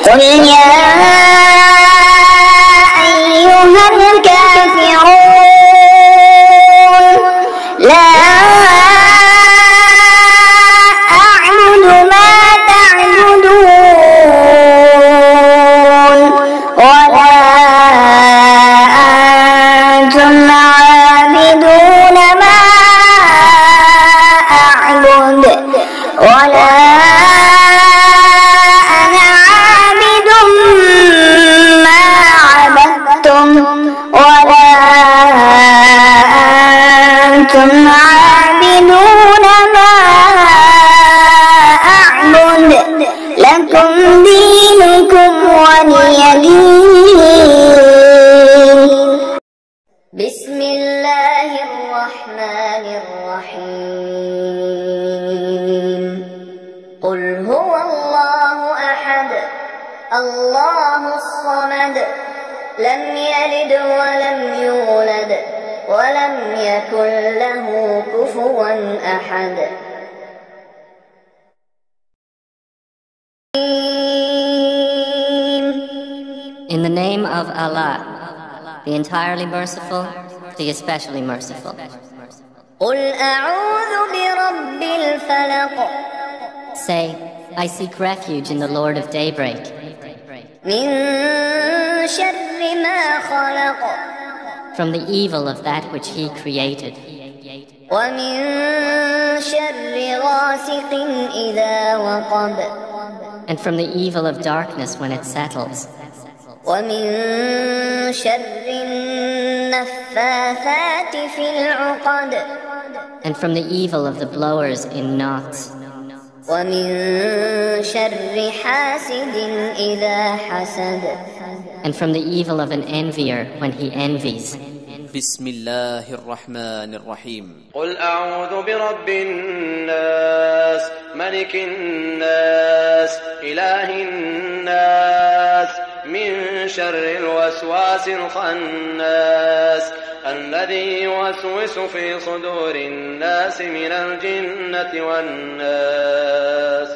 قل يا أيها الكافرون لا أعبد ما تعبدون ولا أنتم عابدون ما أعبد ولا أنا عابد ما عبدتم ولا أنتم عابدون ما أعبد لكم دينكم ولي دين. بسم الله الرحمن الرحيم. قل هو الله أحد الله الصمد لم يلد ولم يولد ولم يكن له كفوا أحد. In the name of Allah, the entirely merciful, the especially merciful. قل أعوذ برب الفلق. Say, I seek refuge in the Lord of daybreak. من شر ما خلق. From the evil of that which He created. ومن شر غاسق إذا وقب. And from the evil of darkness when it settles. ومن شر النفاثات في العقد. And from the evil of the blowers in knots. ومن شر حاسد إذا حسد. And from the evil of an envier when he envies. بسم الله الرحمن الرحيم. قل أعوذ برب الناس ملك الناس إله الناس من شر الوسواس الخناس الذي يوسوس في صدور الناس من الجنة والناس.